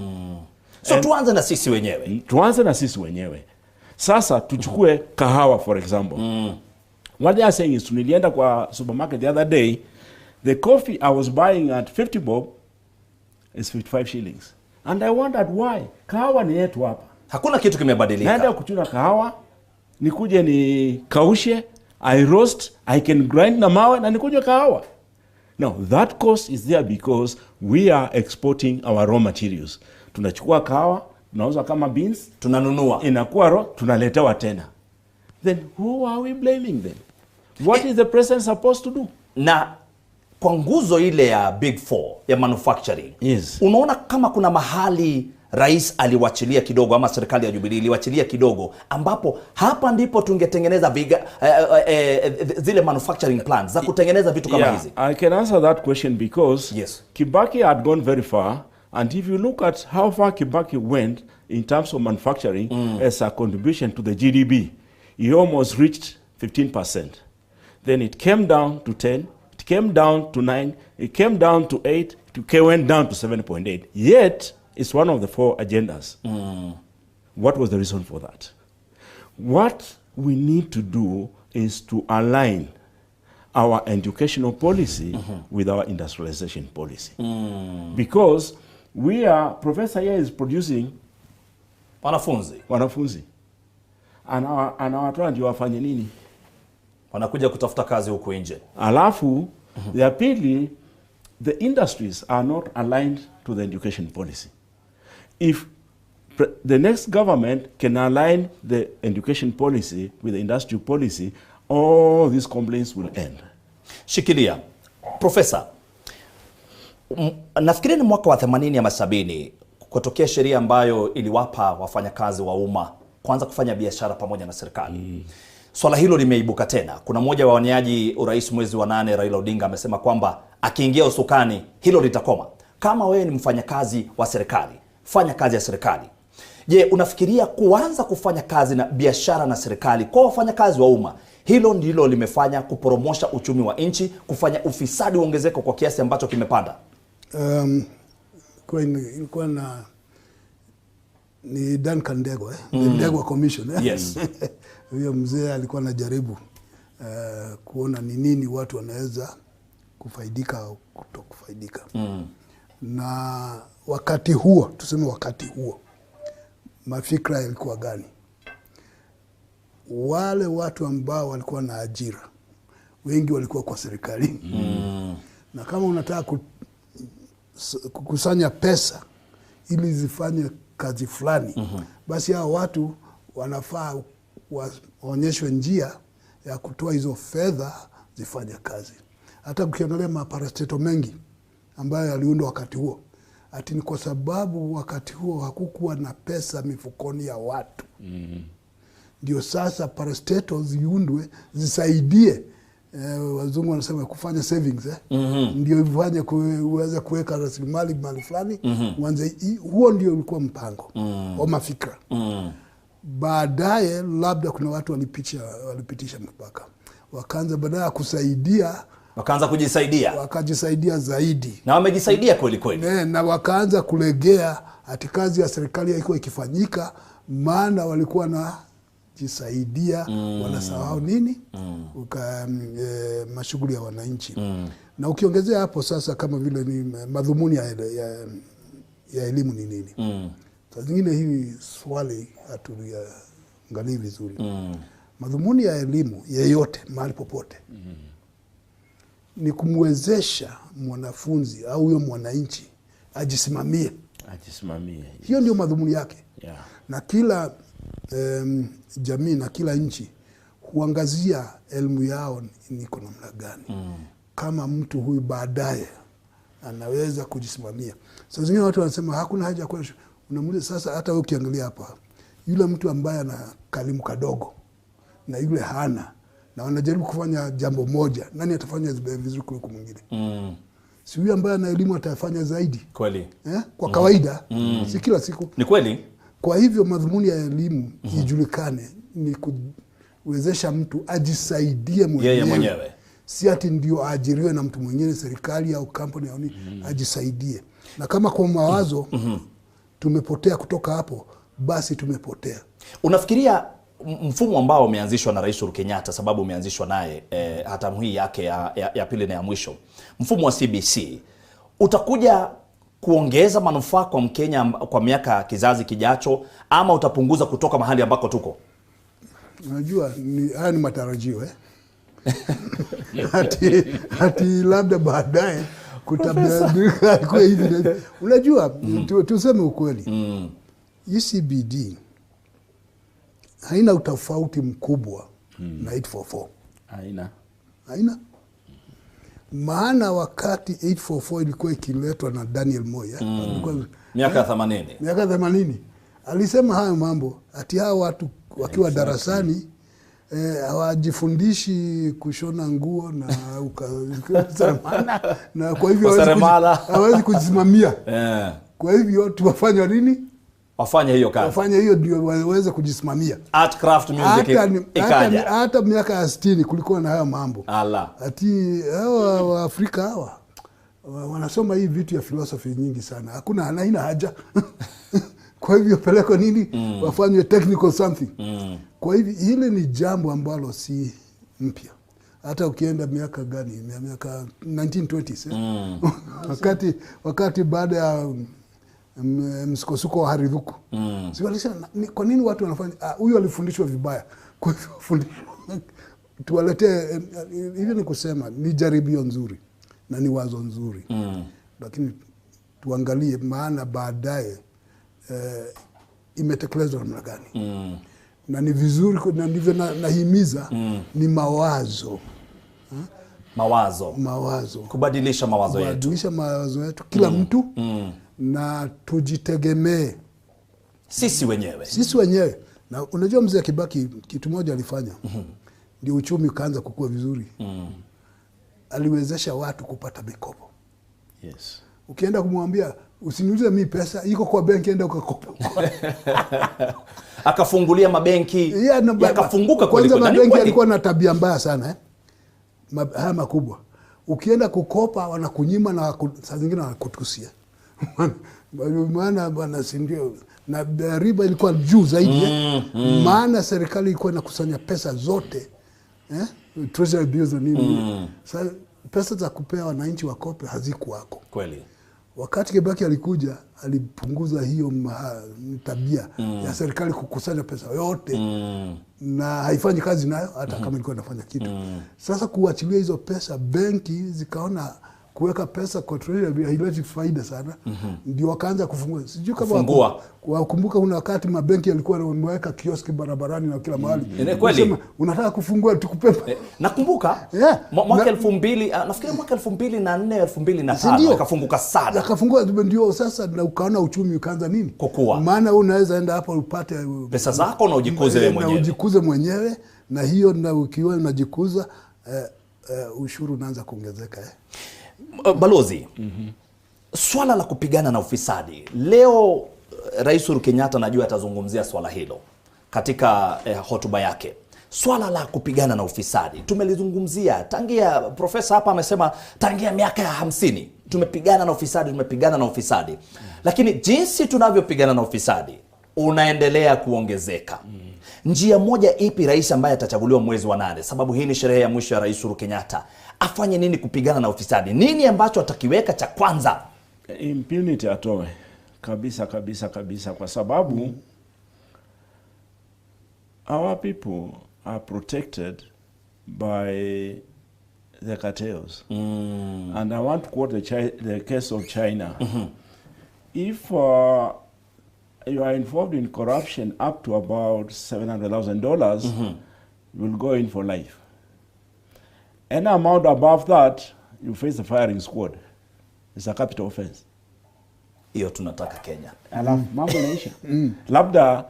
So tuanze na sisi wenyewe. Tuanze na sisi wenyewe. Sasa tuchukue kahawa for example. What they are saying is, nilienda kwa supermarket the other day, the coffee I was buying at 50 bob is 55 shillings. And I wondered why. Kahawa ni yetu hapa. Hakuna kitu kimebadilika. Naenda kuchuna kahawa, nikuje ni kaushe, I roast, I can grind na mawe na nikuje kahawa. Now that cost is there because we are exporting our raw materials. Tunachukua kahawa, tunauza kama beans, tunanunua. Inakuwa raw, tunaletewa tena. Then who are we blaming them? What is the president supposed to do? Na kwa nguzo ile ya Big Four ya manufacturing, yes, unaona kama kuna mahali rais aliwachilia kidogo ama serikali ya Jubilee iliwachilia kidogo, ambapo hapa ndipo tungetengeneza zile manufacturing plants za kutengeneza vitu kama hizi? I can answer that question because yes, Kibaki had gone very far, and if you look at how far Kibaki went in terms of manufacturing as a contribution to the GDP, he almost reached 15%. Then it came down to 10, it came down to 9, it came down to 8, it went down to 7.8. Yet, it's one of the 4 agendas. What was the reason for that? What we need to do is to align our educational policy with our industrialization policy. Because Professor here is producing wanafunzi. Anawatoa ndio wafanye nini? Wanakuja kutafuta kazi huko nje. Alafu, the pili, the industries are not aligned to the education policy. If the next government can align the education policy with the industrial policy, all these complaints will end. Shikilia. Professor, nafikiri ni mwaka wa 80 ama 70 kutokea sheria ambayo iliwapa wafanyakazi wa umma kwanza kufanya biashara pamoja na serikali. Swala hilo limeibuka tena. Kuna mmoja wa waniaji urais mwezi wa 8, Raila Odinga, amesema kwamba akiingia usukani hilo litakoma. Kama wewe ni mfanyakazi wa serikali, fanya kazi ya serikali. Je, unafikiria kuanza kufanya kazi na biashara na serikali kwa wafanyakazi wa umma, hilo ndilo limefanya kuporomosha uchumi wa nchi, kufanya ufisadi uongezeke kwa kiasi ambacho kimepanda? Ilikuwa ni Duncan Ndegwa, Ndegwa Commission. Yes. Huyo mzee alikuwa anajaribu kuona ni nini watu wanaweza kufaidika au kutokufaidika. Na wakati huo, tuseme wakati huo, mafikra yalikuwa gani? Wale watu ambao walikuwa na ajira, wengi walikuwa kwa serikali. Na kama unataka kukusanya pesa ili zifanye kazi fulani, basi hao watu wanafaa waonyeshwe njia ya kutoa hizo fedha zifanye kazi. Hata ukiangalia maparastato mengi ambayo yaliundwa wakati huo, ati ni kwa sababu wakati huo hakukuwa na pesa mifukoni ya watu. Ndio sasa parastato ziundwe zisaidie, wazungu wanasema kufanya savings, ndio ifanye uweze kuweka rasilimali mahali fulani. Huo ndio ulikuwa mpango wa mafikra. Baadaye labda kuna watu walipitisha mpaka, wakaanza badala ya kusaidia Wakaanza kujisaidia. Wakajisaidia zaidi. Na wamejisaidia kweli kweli. Na wakaanza kulegea ati kazi ya serikali haikuwa ikifanyika, maana walikuwa na jisaidia wanasahau nini? Mashughuli ya wananchi. Na ukiongezea hapo sasa kama vile ni madhumuni ya elimu ni nini? Saa zingine hii swali hatuliangalii vizuri. Madhumuni ya elimu yeyote mahali popote ni kumwezesha mwanafunzi au huyo mwananchi ajisimamie. Hiyo ndio madhumuni yake. Na kila jamii na kila nchi huangazia elimu yao niko namna gani. Kama mtu huyu baadaye anaweza kujisimamia. Sasa zingine watu wanasema hakuna haja kwa unamuuliza sasa, hata wewe ukiangalia hapa yule mtu ambaye ana kalimu kadogo na yule hana, na wanajaribu kufanya jambo moja, nani atafanya vizuri kuliko mwingine? Si huyu ambaye ana elimu atafanya zaidi. Kweli. Kwa kawaida, si kila siku. Ni kweli. Kwa hivyo madhumuni ya elimu ijulikane ni kuwezesha mtu ajisaidie mwenyewe. Si ati ndio aajiriwe na mtu mwingine, serikali au kampuni au nini, ajisaidie. Na kama kwa mawazo tumepotea kutoka hapo, basi tumepotea. Unafikiria mfumo ambao umeanzishwa na Rais Uhuru Kenyatta, sababu umeanzishwa naye hatamu hii yake ya pili na ya mwisho, mfumo wa CBC utakuja kuongeza manufaa kwa Mkenya kwa miaka kizazi kijacho, ama utapunguza kutoka mahali ambako tuko? Unajua haya ni matarajio hati labda baadaye kutabadilika kwa hivi. Unajua tuseme ukweli. ECBD haina utofauti mkubwa na 844. Haina. Maana wakati 844 ilikuwa ikiletwa na Daniel Moi, miaka 80. Miaka 80. Alisema hayo mambo ati hao watu wakiwa darasani hawajifundishi kushona nguo na na kwa hivyo hawezi kujisimamia. Kwa hivyo tuwafanye nini? Wafanye hiyo kazi. Wafanye hiyo ndio waweze kujisimamia. Art craft music ikaja. Hata miaka ya 60 kulikuwa na hayo mambo. Ati hawa wa Afrika hawa wanasoma hii vitu ya philosophy nyingi sana. Hakuna haina haja. Kwa hivyo peleko nini? Wafanye technical something. Kwa hivyo hili ni jambo ambalo si mpya. Hata ukienda miaka gani? Miaka 1920s. Wakati baada ya msukosuko wa haridhuku. Si walisema kwa nini watu wanafanya huyu alifundishwa vibaya. Kwa hivyo fundishwa tuwaletee hivi, ni kusema ni jaribio nzuri na ni wazo nzuri. Lakini tuangalie maana baadaye imetekelezwa namna gani. Na ni vizuri na ndivyo nahimiza ni mawazo. Kubadilisha mawazo yetu. Kubadilisha mawazo yetu kila mtu. Na tujitegemee sisi wenyewe. Na unajua mzee Kibaki kitu moja alifanya, ndio uchumi ukaanza kukua vizuri. Aliwezesha watu kupata mikopo. Ukienda kumwambia usiniulize mimi pesa, iko kwa benki, enda ukakopa. Akafungulia mabenki, yakafunguka kweli. Kwanza mabenki yalikuwa na tabia mbaya sana haya makubwa. Ukienda kukopa wanakunyima na saa zingine wanakutusia. Maana bwana sindio, na riba ilikuwa juu zaidi. Maana serikali ilikuwa inakusanya pesa zote, treasury bills na nini. Sasa pesa za kupea wananchi wakope hazikuwako. Kweli. Wakati Kibaki alikuja, alipunguza hiyo tabia ya serikali kukusanya pesa yote na haifanyi kazi nayo hata kama ilikuwa inafanya kitu. Sasa kuachilia hizo pesa, benki zikaona kuweka pesa kwa treasury haileti faida sana. Ndio wakaanza kufungua. Sijui kama wakumbuka kuna wakati mabenki yalikuwa yanaweka kioski barabarani na kila mahali. Kweli. Unataka kufungua tukupe. Nakumbuka mwaka 2000, nafikiri mwaka 2004 2005 akafunguka sana. Akafungua ndio sasa, na ukaona uchumi ukaanza nini? Kukua. Maana unaweza enda hapa upate pesa zako na ujikuze wewe mwenyewe. Na ujikuze mwenyewe, na hiyo na ukiwa unajikuza ushuru unaanza kuongezeka. Balozi, swala la kupigana na ufisadi. Leo Rais Uhuru Kenyatta najua atazungumzia swala hilo katika hotuba yake. swala la kupigana na ufisadi tumelizungumzia tangia, profesa hapa amesema tangia miaka ya 50 tumepigana na ufisadi, lakini jinsi tunavyopigana na ufisadi unaendelea kuongezeka. Njia moja ipi rais ambaye atachaguliwa mwezi wa 8, sababu hii ni sherehe ya mwisho ya Rais Uhuru Kenyatta, afanye nini kupigana na ufisadi? Nini ambacho atakiweka cha kwanza? Impunity atoe kabisa, kwa sababu our people are protected by the cartels. And I want to quote the case of China. If you are involved in corruption up to about $700,000, you will go in for life. Any amount above that, you face the firing squad. It's a capital offense. Hiyo tunataka Kenya. Alafu mambo inaisha. Labda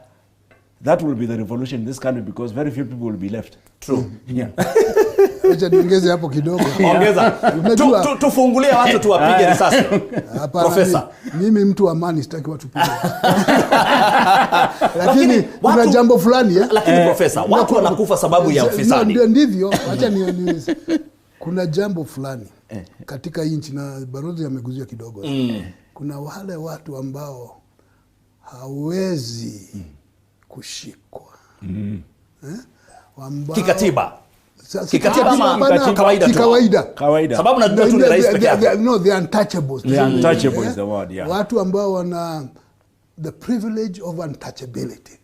that will be the revolution in this country because very few people will be left. True. Yeah. Acha niongeze hapo kidogo. Ongeza. Tufungulie watu tuwapige risasi. Profesa. Mimi mtu wa amani sitaki watu pige. Lakini kuna jambo fulani Lakini profesa, watu wanakufa sababu ya ufisadi. Ndivyo, acha ni kuna jambo fulani katika nchi na Balozi ameguzia kidogo. Kuna wale watu ambao hawezi kushikwa. Kikatiba. Kikatiba kawaida. Sababu najua tu ni rais peke yake. No, the untouchables. The untouchable is the word, yeah. Watu ambao wana the privilege of untouchability.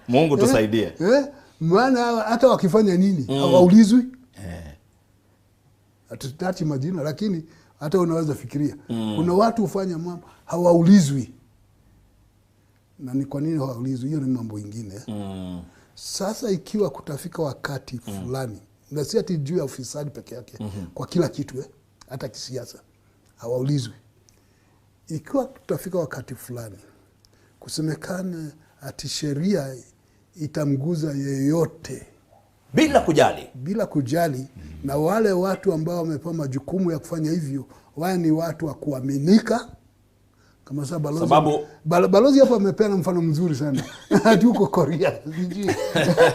Mungu tusaidie. Maana hata wakifanya nini hawaulizwi. Hatutaki majina, lakini hata unaweza fikiria. Kuna watu hufanya mambo hawaulizwi. Na ni kwa nini hawaulizwi? Hiyo ni mambo mengine. Sasa ikiwa kutafika wakati fulani, na si ati juu ya ufisadi peke yake, kwa kila kitu hata kisiasa hawaulizwi. Ikiwa kutafika wakati fulani kusemekana ati sheria itamguza yeyote bila kujali, na wale watu ambao wamepewa majukumu ya kufanya hivyo wao ni watu wa kuaminika. Kama sababu Balozi hapa amepeana mfano mzuri sana. Hadi huko Korea.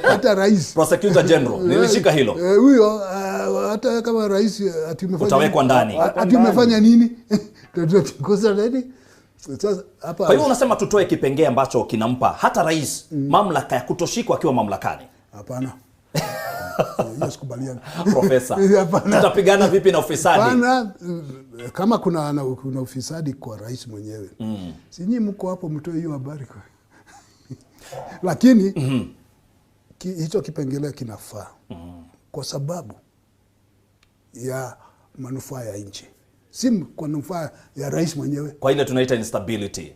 Hata rais Prosecutor General nilishika hilo. Huyo hata kama rais utawekwa ndani. Umefanya nini? Tukosa nini? Sasa hapa kwa hiyo unasema tutoe kipengee ambacho kinampa hata rais mamlaka ya kutoshikwa akiwa mamlakani? Hapana. Yes, kubaliana. Profesa, tutapigana vipi na ufisadi? Hapana, kama kuna ufisadi kwa rais mwenyewe. Si nyinyi mko hapo mtoe hiyo habari kwa. Lakini hicho kipengele kinafaa. Kwa sababu ya manufaa ya nchi. Si kwa manufaa ya rais mwenyewe. Kwa ile tunaita instability.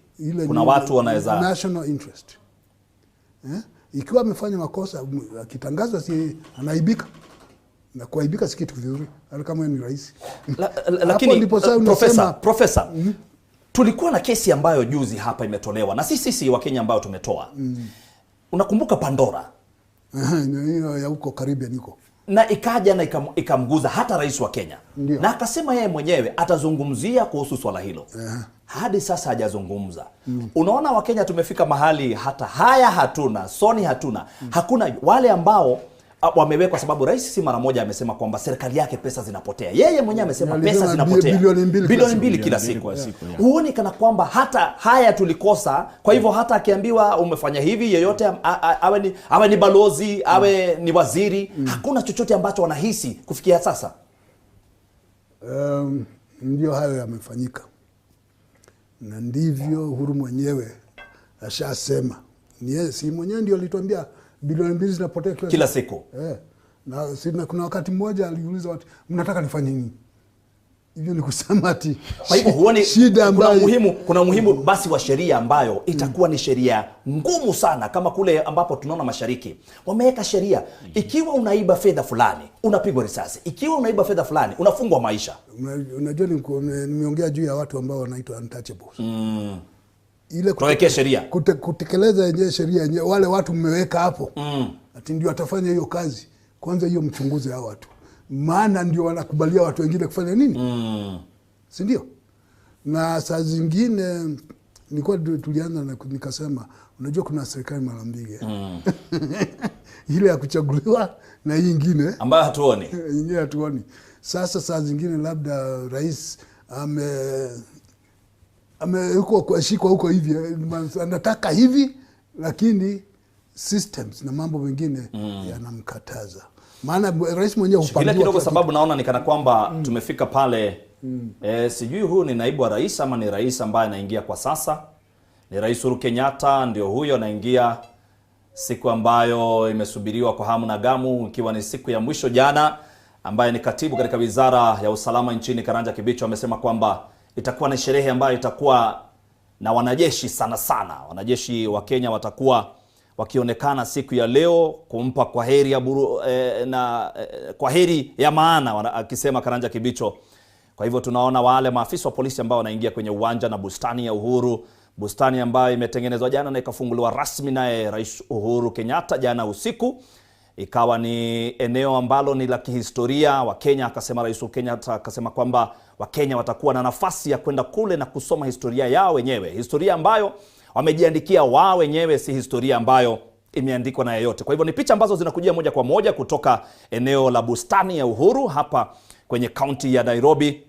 Kuna watu wanaweza national interest. Ikiwa amefanya makosa akitangazwa si anaibika. Na kuaibika si kitu vizuri hata kama ni rais. Lakini profesa, tulikuwa na kesi ambayo juzi hapa imetolewa na sisi wa Kenya ambao tumetoa. Unakumbuka Pandora? Hiyo ya huko Caribbean huko. Na ikaja na ikamguza hata rais wa Kenya. Ndiyo. Na akasema yeye mwenyewe atazungumzia kuhusu swala hilo. Hadi sasa hajazungumza. Unaona Wakenya tumefika mahali hata haya hatuna, soni hatuna. Hakuna wale ambao wamewekwa, sababu rais si mara moja amesema kwamba serikali yake pesa zinapotea. Yeye mwenyewe amesema pesa zinapotea. Bilioni 2 kila siku. Huoni kana kwamba hata haya tulikosa, kwa hivyo hata akiambiwa umefanya hivi yeyote awe ni balozi, awe ni waziri, hakuna chochote ambacho wanahisi kufikia sasa? Ndio hayo yamefanyika. Na ndivyo Uhuru mwenyewe ashasema. Si mwenyewe ndio alituambia bilioni 2 zinapotea kila siku. Na kuna wakati mmoja aliuliza watu, mnataka nifanye nini? Hivyo ni kusema ati. Kwa hivyo huoni kuna umuhimu basi wa sheria ambayo itakuwa ni sheria ngumu sana, kama kule ambapo tunaona mashariki wameweka sheria, ikiwa unaiba fedha fulani unapigwa risasi, ikiwa unaiba fedha fulani unafungwa maisha. Unajua nimeongea juu ya watu ambao wanaitwa untouchables. Ile kuweka sheria, kutekeleza yenyewe sheria yenyewe, wale watu mmeweka hapo ati ndio atafanya hiyo kazi. Kwanza hiyo mchunguze hao watu, maana ndio wanakubalia watu wengine kufanya nini. Si ndio? Na saa zingine nilikuwa tulianza na nikasema unajua kuna serikali mara mbili. Ile ya kuchaguliwa na hii nyingine ambayo hatuoni. Nyingine hatuoni. Sasa saa zingine labda rais yuko kuashikwa huko hivi, anataka hivi, lakini systems na mambo mengine yanamkataza. Maana rais mwenyewe hupangiwa kidogo, sababu naona ni kana kwamba tumefika pale. Sijui huu ni naibu wa rais ama ni rais ambaye anaingia kwa sasa. Ni Rais Uhuru Kenyatta ndio huyo anaingia, siku ambayo imesubiriwa kwa hamu na gamu, ikiwa ni siku ya mwisho. Jana ambaye ni katibu katika wizara ya usalama nchini Karanja Kibicho amesema kwamba itakuwa ni sherehe ambayo itakuwa na wanajeshi sana sana. Wanajeshi wa Kenya watakuwa wakionekana siku ya leo kumpa kwaheri ya kwaheri ya maana, akisema Karanja Kibicho. Kwa hivyo tunaona wale maafisa wa polisi ambao wanaingia kwenye uwanja na bustani ya Uhuru, bustani ambayo imetengenezwa jana na ikafunguliwa rasmi naye Rais Uhuru Kenyatta jana usiku. Ikawa ni eneo ambalo ni la kihistoria. Wakenya akasema, Rais Uhuru Kenyatta akasema kwamba Wakenya watakuwa na nafasi ya kwenda kule na kusoma historia yao wenyewe, historia ambayo wamejiandikia wao wenyewe, si historia ambayo imeandikwa na yeyote. Kwa hivyo ni picha ambazo zinakujia moja kwa moja kutoka eneo la bustani ya Uhuru hapa kwenye kaunti ya Nairobi.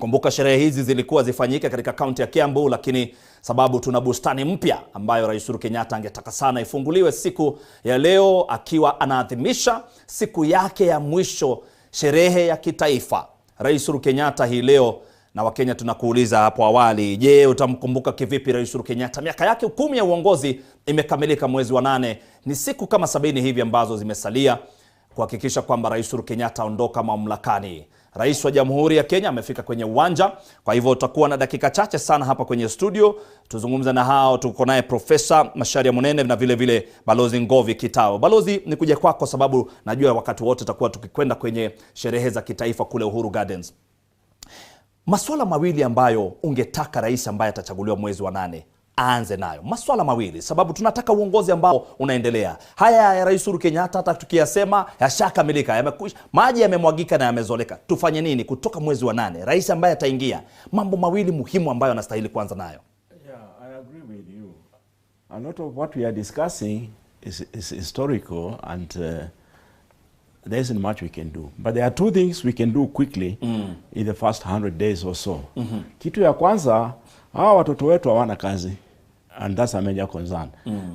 Kumbuka sherehe hizi zilikuwa zifanyike katika kaunti ya Kiambu, lakini sababu tuna bustani mpya ambayo Rais Uhuru Kenyatta angetaka sana ifunguliwe siku ya leo, akiwa anaadhimisha siku yake ya mwisho, sherehe ya kitaifa. Rais Uhuru Kenyatta hii leo, na Wakenya tunakuuliza hapo awali, je, utamkumbuka kivipi Rais Uhuru Kenyatta? Miaka yake 10 ya uongozi imekamilika mwezi wa 8. Ni siku kama 70 hivi ambazo zimesalia kuhakikisha kwamba Rais Uhuru Kenyatta aondoka mamlakani. Rais wa Jamhuri ya Kenya amefika kwenye uwanja. Kwa hivyo tutakuwa na dakika chache sana hapa kwenye studio tuzungumza na hao. Tuko naye Profesa Macharia Mumene na vile vile Balozi Ngovi Kitau. Balozi, ni kuja kwako sababu najua wakati wote tutakuwa tukikwenda kwenye sherehe za kitaifa kule Uhuru Gardens. Masuala mawili ambayo ungetaka rais ambaye atachaguliwa mwezi wa 8 aanze nayo. Masuala mawili sababu tunataka uongozi ambao unaendelea. Haya ya Rais Uhuru Kenyatta hata tukiyasema yashakamilika, yamekwisha, maji yamemwagika na yamezoleka. Tufanye nini kutoka mwezi wa 8? Rais ambaye ataingia, mambo mawili muhimu ambayo anastahili kuanza nayo. Yeah, I agree with you. A lot of what we are discussing is historical and there isn't much we can do. But there are two things we can do quickly in the first 100 days or so. Kitu ya kwanza, hawa watoto wetu hawana kazi, and that's a major concern.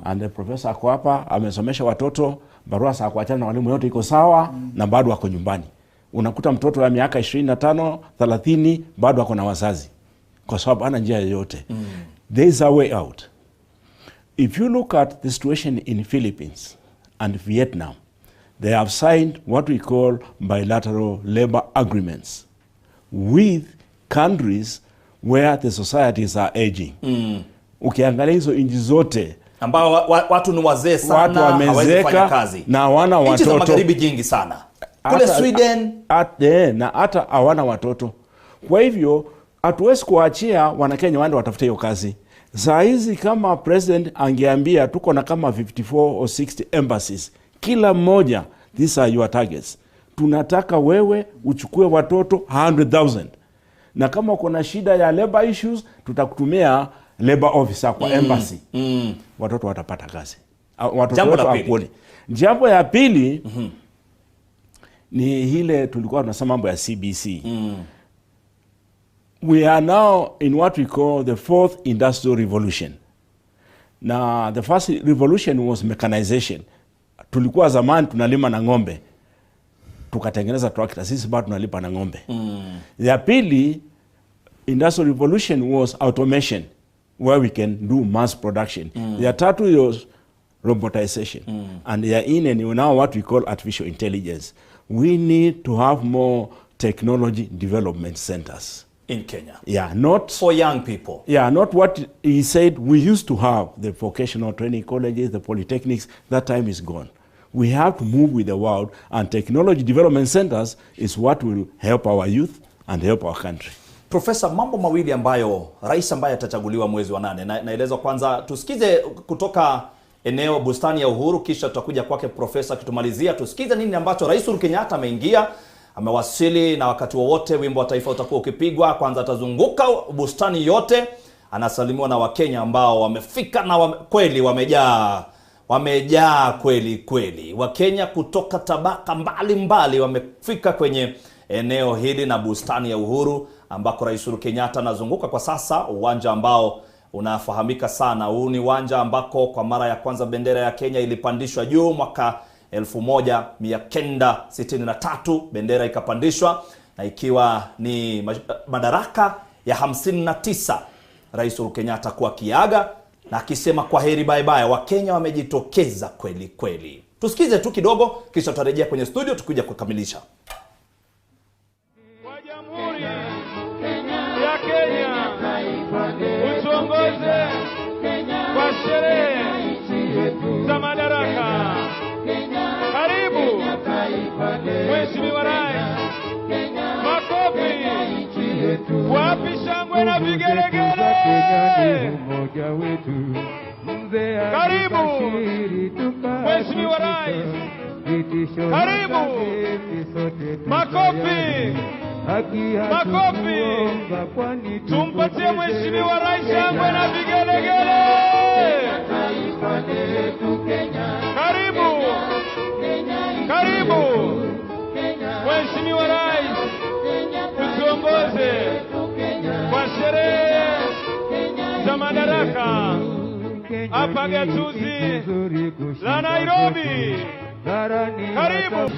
And the professor ako hapa amesomesha watoto, barua za kuachana na walimu yote iko sawa, na bado wako nyumbani. Unakuta mtoto wa miaka 25, 30 bado wako na wazazi kwa sababu hana njia yoyote. There is a way out. If you look at the situation in Philippines and Vietnam, they have signed what we call bilateral labor agreements with countries where the societies are aging. Ukiangalia hizo nchi zote ambao watu ni wazee sana, hawezi kufanya kazi na hawana watoto. Nchi za magharibi jingi sana. Kule Sweden na hata hawana watoto. Kwa hivyo hatuwezi kuachia Wanakenya waende watafute hiyo kazi. Saa hizi kama president angeambia tuko na kama 54 or 60 embassies, kila mmoja, these are your targets. Tunataka wewe uchukue watoto 100,000. Na kama kuna shida ya labor issues, tutakutumia labor officer kwa embassy. Watoto watapata kazi. Jambo la pili. Jambo ya pili ni hile tulikuwa tunasema mambo ya CBC. We are now in what we call the 4th industrial revolution. Na the first revolution was mechanization. Tulikuwa zamani tunalima na ng'ombe, tukatengeneza tractor, sisi bado tunalipa na ng'ombe. Ya pili, industrial revolution was automation, where we can do mass production. Ya tatu was robotization. And ya ine ni now what we call artificial intelligence. We need to have more technology development centers in Kenya. Yeah, not for young people. Yeah, not what he said we used to have, the vocational training colleges, the polytechnics. That time is gone. We have to move with the world, and technology development centers is what will help our youth and help our country. Profesa, mambo mawili ambayo rais ambaye atachaguliwa mwezi wa 8, naeleza kwanza tusikize kutoka eneo bustani ya Uhuru, kisha tutakuja kwake profesa kitumalizia. Tusikize nini ambacho Rais Uhuru Kenyatta ameingia, amewasili, na wakati wowote wimbo wa taifa utakuwa ukipigwa. Kwanza atazunguka bustani yote, anasalimiwa na Wakenya ambao wamefika na kweli wamejaa kweli. Wakenya kutoka tabaka mbalimbali wamefika kwenye eneo hili na bustani ya Uhuru ambako Rais Uhuru Kenyatta anazunguka kwa sasa, uwanja ambao unafahamika sana. Huu ni uwanja ambako kwa mara ya kwanza bendera ya Kenya ilipandishwa juu mwaka 1963, bendera ikapandishwa na ikiwa ni madaraka ya 59 Rais Uhuru Kenyatta kwa kiaga na akisema kwa heri bye bye. Wakenya wamejitokeza kweli. Tusikize tu kidogo kisha tutarejea kwenye studio tukija kukamilisha. Kwa Jamhuri ya Kenya utuongoze kwa sherehe za Madaraka. Karibu Mheshimiwa Rais. Makofi. Wapi shangwe na vigelegele? Karibu Mheshimiwa Rais. Karibu. Makofi. Tumpatie Mheshimiwa Rais shangwe na vigelegele. Karibu. Mheshimiwa Rais, utuongoze kwa sherehe za Madaraka hapa gatuzi la Nairobi. Karibu.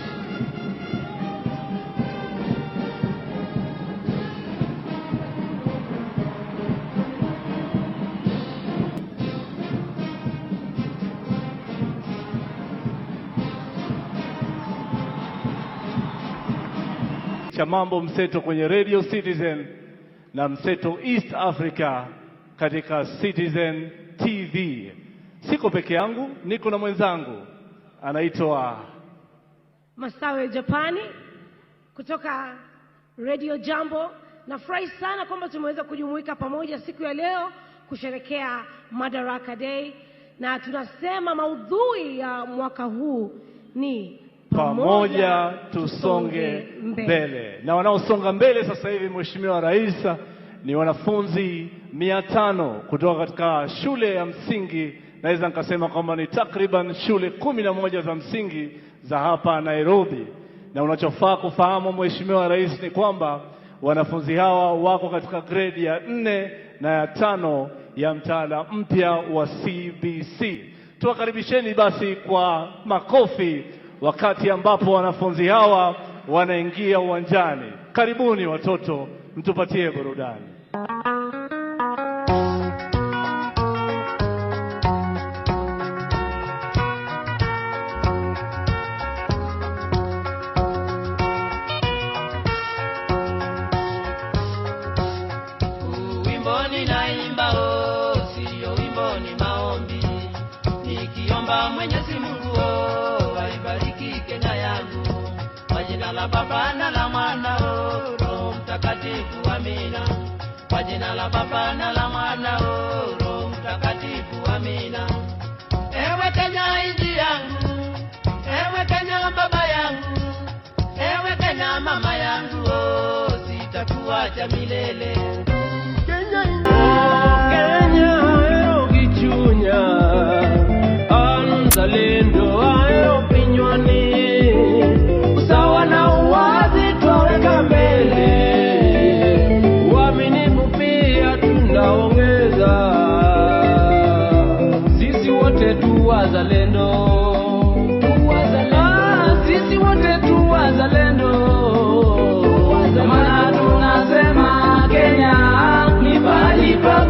cha mambo mseto kwenye Radio Citizen na mseto East Africa katika Citizen TV. Siko peke yangu, niko na mwenzangu anaitwa Masawe Japani kutoka Radio Jambo. Nafurahi sana kwamba tumeweza kujumuika pamoja siku ya leo kusherekea Madaraka Day, na tunasema maudhui ya mwaka huu ni pamoja tusonge mbele. Na wanaosonga mbele sasa hivi Mheshimiwa Rais ni wanafunzi 500 kutoka katika shule ya msingi, naweza nikasema kwamba ni takriban shule 11 za msingi za hapa Nairobi. Na unachofaa kufahamu Mheshimiwa Rais ni kwamba wanafunzi hawa wako katika grade ya 4 na ya 5 ya mtaala mpya wa CBC. Tuwakaribisheni basi kwa makofi wakati ambapo wanafunzi hawa wanaingia uwanjani. Karibuni watoto, mtupatie burudani. Wimboni naimba sio wimboni maombi, nikiomba Mwenyezi Mungu aibariki Kenya yangu, kwa jina la Baba na la Mwana Roho Mtakatifu, amina. Kwa jina la Baba na la Mwana Roho Mtakatifu, amina. Ewe Kenya nchi yangu, ewe Kenya baba yangu, ewe Kenya mama yangu, sitakuacha milele. Kenya ayo kichunya, mzalendo ayo pinywani, usawa na uwazi tuweka mbele, uaminifu pia tunaongeza, sisi wote tu wazalendo, sisi wote tu wazalendo, maana tunasema Kenya ni pahali pa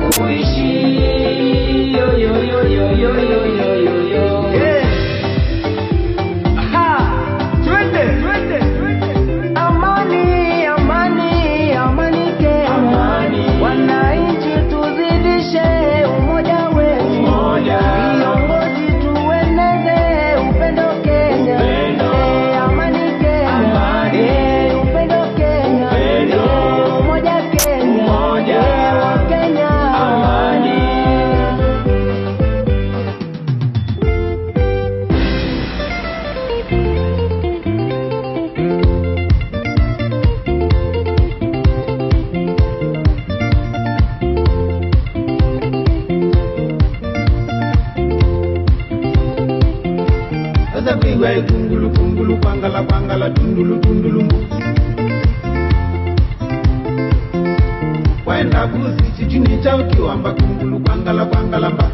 kabusi chichuni cha ukiwamba kungulu kwangala mba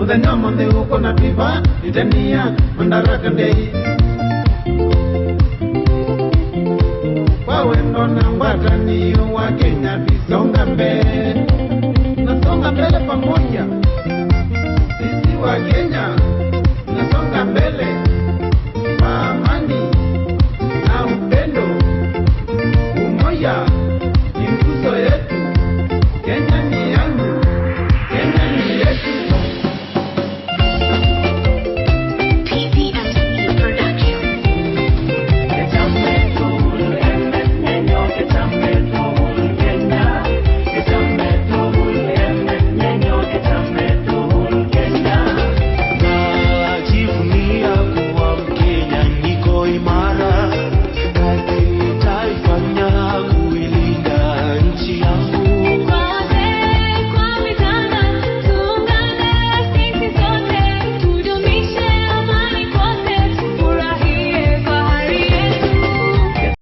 Udanya monde uko na piva Nitania Madaraka Day Wawendo na watani wa Kenya Bisonga mbele Nasonga mbele pamoja Sisi wa Kenya